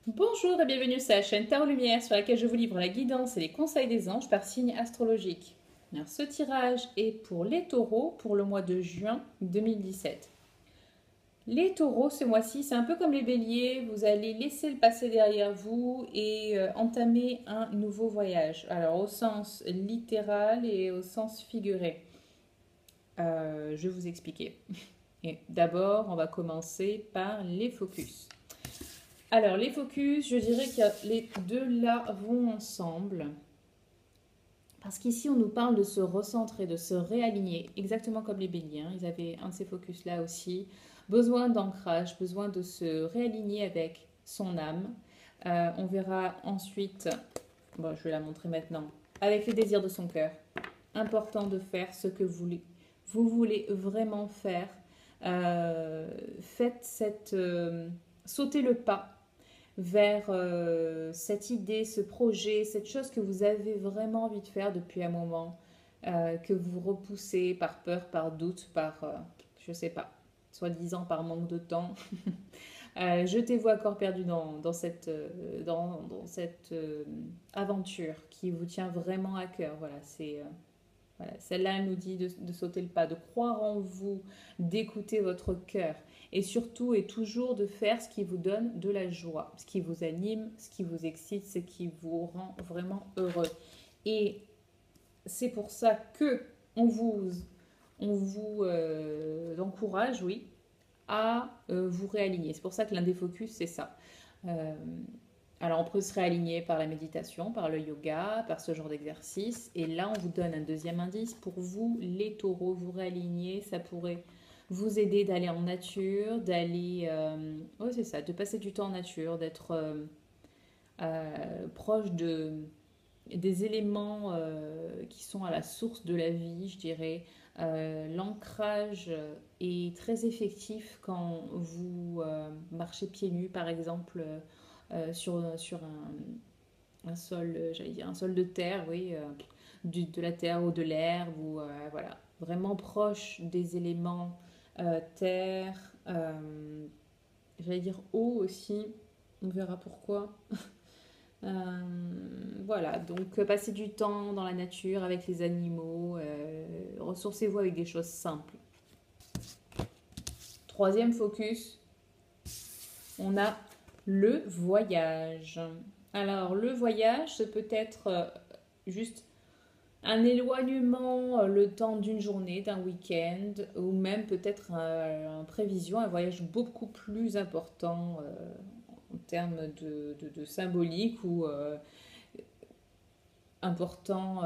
Bonjour et bienvenue sur la chaîne Tarot Lumière sur laquelle je vous livre la guidance et les conseils des anges par signe astrologique. Alors, ce tirage est pour les taureaux pour le mois de juin 2017. Les taureaux, ce mois-ci, c'est un peu comme les béliers, vous allez laisser le passé derrière vous et entamer un nouveau voyage. Alors au sens littéral et au sens figuré. Je vais vous expliquer. Et d'abord, on va commencer par les focus. Alors, les focus, je dirais que les deux là vont ensemble. Parce qu'ici, on nous parle de se recentrer, de se réaligner, exactement comme les béliers. Ils avaient un de ces focus là aussi. Besoin d'ancrage, besoin de se réaligner avec son âme. On verra ensuite, bon, je vais la montrer maintenant, avec les désirs de son cœur. Important de faire ce que vous voulez vraiment faire. Faites sautez le pas vers cette idée, ce projet, cette chose que vous avez vraiment envie de faire depuis un moment, que vous repoussez par peur, par doute, par, je sais pas, soi-disant par manque de temps. Jetez-vous à corps perdu dans cette aventure qui vous tient vraiment à cœur. Voilà, voilà, celle-là, elle nous dit de sauter le pas, de croire en vous, d'écouter votre cœur et surtout et toujours de faire ce qui vous donne de la joie, ce qui vous anime, ce qui vous excite, ce qui vous rend vraiment heureux. Et c'est pour ça que on vous encourage, oui, à vous réaligner. C'est pour ça que l'un des focus, c'est ça. Euh, alors, on peut se réaligner par la méditation, par le yoga, par ce genre d'exercice. Et là, on vous donne un deuxième indice. Pour vous, les taureaux, vous réaligner, ça pourrait vous aider d'aller en nature, d'aller... oui, c'est ça, de passer du temps en nature, d'être proche des éléments qui sont à la source de la vie, je dirais. L'ancrage est très effectif quand vous marchez pieds nus, par exemple, sur un sol, j'allais dire un sol de terre, oui, de la terre ou de l'herbe, ou voilà, vraiment proche des éléments terre, j'allais dire eau aussi, on verra pourquoi. Voilà, donc passez du temps dans la nature avec les animaux, ressourcez-vous avec des choses simples. Troisième focus, on a le voyage. Alors, le voyage, ça peut être juste un éloignement le temps d'une journée, d'un week-end, ou même peut-être en prévision, un voyage beaucoup plus important en termes de symbolique ou important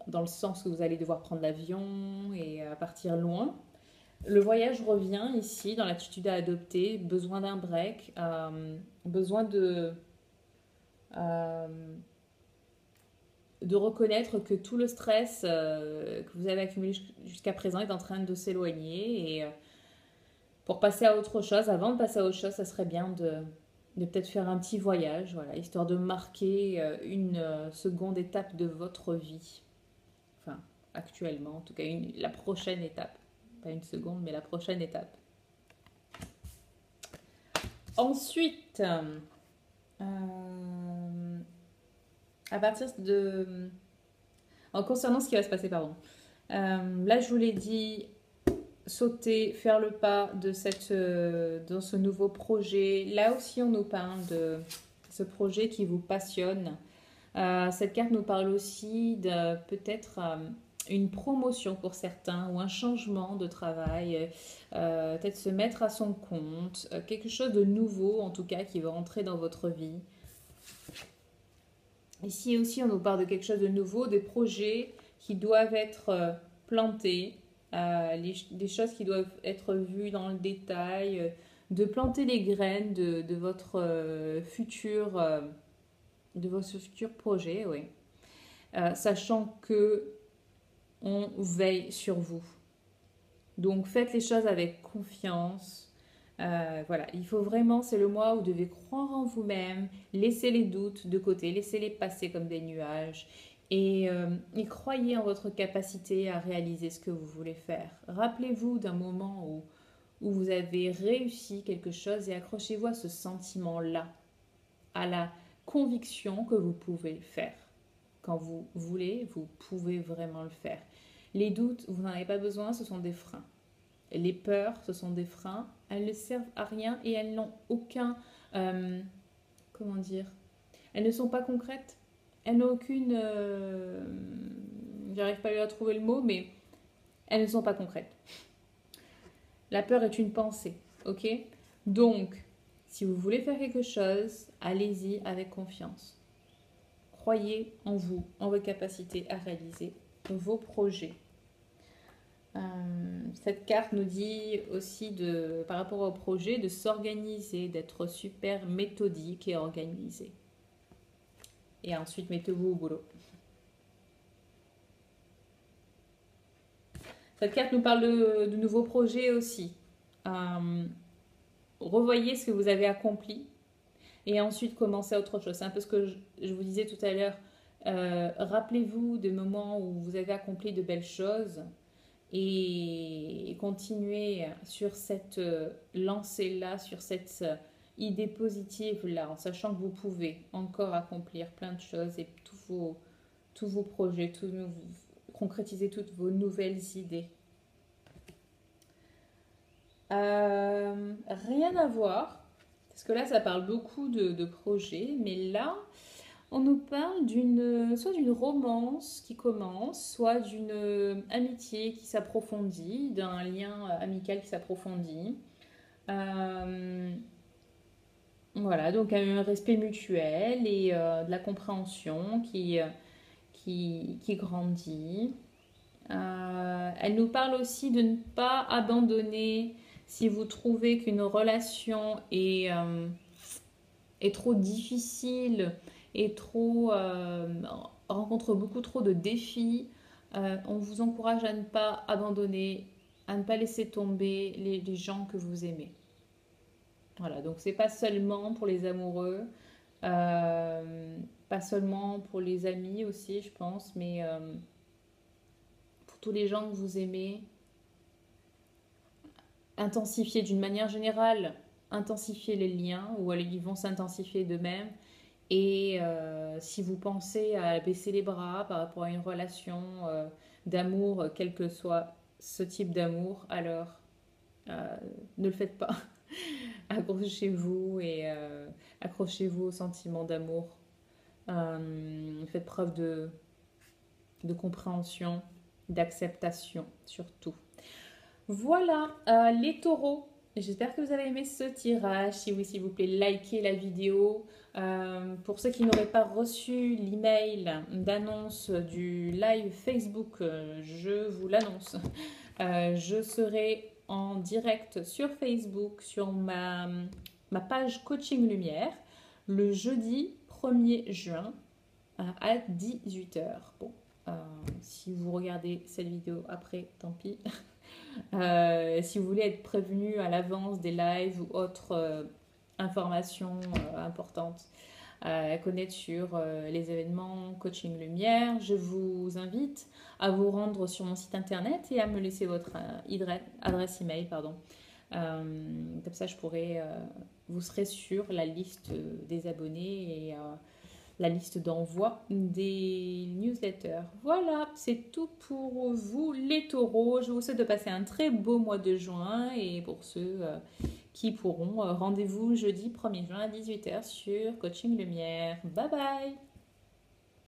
dans le sens que vous allez devoir prendre l'avion et partir loin. Le voyage revient ici dans l'attitude à adopter, besoin d'un break, besoin euh, de reconnaître que tout le stress que vous avez accumulé jusqu'à présent est en train de s'éloigner et pour passer à autre chose, avant de passer à autre chose, ça serait bien de peut-être faire un petit voyage, voilà, histoire de marquer une seconde étape de votre vie. Enfin, actuellement, en tout cas, la prochaine étape. Pas une seconde, mais la prochaine étape. Ensuite, à partir de... En concernant ce qui va se passer, pardon. Là, je vous l'ai dit, sauter, faire le pas dans ce nouveau projet. Là aussi, on nous parle de ce projet qui vous passionne. Cette carte nous parle aussi de peut-être une promotion pour certains ou un changement de travail, peut-être se mettre à son compte, quelque chose de nouveau en tout cas qui va rentrer dans votre vie. Ici aussi, on nous parle de quelque chose de nouveau, des projets qui doivent être plantés, des choses qui doivent être vues dans le détail, de planter les graines de votre de vos futurs projets, oui. Sachant que on veille sur vous. Donc faites les choses avec confiance. Voilà, il faut vraiment, c'est le mois où vous devez croire en vous-même, laisser les doutes de côté, laissez-les passer comme des nuages et croyez en votre capacité à réaliser ce que vous voulez faire. Rappelez-vous d'un moment où vous avez réussi quelque chose et accrochez-vous à ce sentiment-là. à la conviction que vous pouvez le faire. Quand vous voulez, vous pouvez vraiment le faire. Les doutes, vous n'en avez pas besoin, ce sont des freins. Les peurs, ce sont des freins. Elles ne servent à rien et elles n'ont aucun... comment dire? Elles ne sont pas concrètes. Elles n'ont aucune... j'arrive pas à trouver le mot, mais elles ne sont pas concrètes. La peur est une pensée, ok? Donc, si vous voulez faire quelque chose, allez-y avec confiance. Croyez en vous, en vos capacités à réaliser vos projets. Cette carte nous dit aussi, par rapport au projet, de s'organiser, d'être super méthodique et organisé. Et ensuite, mettez-vous au boulot. Cette carte nous parle de nouveaux projets aussi. Revoyez ce que vous avez accompli et ensuite commencez autre chose. C'est un peu ce que je vous disais tout à l'heure. Rappelez-vous des moments où vous avez accompli de belles choses et continuez sur cette lancée-là, sur cette idée positive-là, en sachant que vous pouvez encore accomplir plein de choses et tous vos projets, concrétiser toutes vos nouvelles idées. Rien à voir, parce que là ça parle beaucoup de projets, mais là on nous parle soit d'une romance qui commence, soit d'une amitié qui s'approfondit, d'un lien amical qui s'approfondit. Voilà, donc un respect mutuel et de la compréhension qui grandit. Elle nous parle aussi de ne pas abandonner si vous trouvez qu'une relation est trop difficile et rencontre beaucoup trop de défis. On vous encourage à ne pas abandonner, à ne pas laisser tomber les gens que vous aimez. Voilà, donc c'est pas seulement pour les amoureux, pas seulement pour les amis aussi, je pense, mais pour tous les gens que vous aimez. Intensifier d'une manière générale, intensifier les liens, ou ils vont s'intensifier d'eux-mêmes. Et si vous pensez à baisser les bras par rapport à une relation d'amour, quel que soit ce type d'amour, alors ne le faites pas. Accrochez-vous et accrochez-vous au sentiment d'amour. Faites preuve de compréhension, d'acceptation surtout. Voilà, les taureaux. J'espère que vous avez aimé ce tirage. Si oui, s'il vous plaît, likez la vidéo. Pour ceux qui n'auraient pas reçu l'email d'annonce du live Facebook, je vous l'annonce. Je serai en direct sur Facebook, sur ma page Coaching Lumière, le jeudi 1er juin à 18 h. Bon, si vous regardez cette vidéo après, tant pis. Si vous voulez être prévenu à l'avance des lives ou autres informations importantes à connaître sur les événements Coaching Lumière, je vous invite à vous rendre sur mon site internet et à me laisser votre adresse email, pardon. Comme ça, vous serez sur la liste des abonnés et la liste d'envoi des newsletters. Voilà, c'est tout pour vous les taureaux. Je vous souhaite de passer un très beau mois de juin et pour ceux qui pourront, rendez-vous jeudi 1er juin à 18 h sur Coaching Lumière. Bye bye!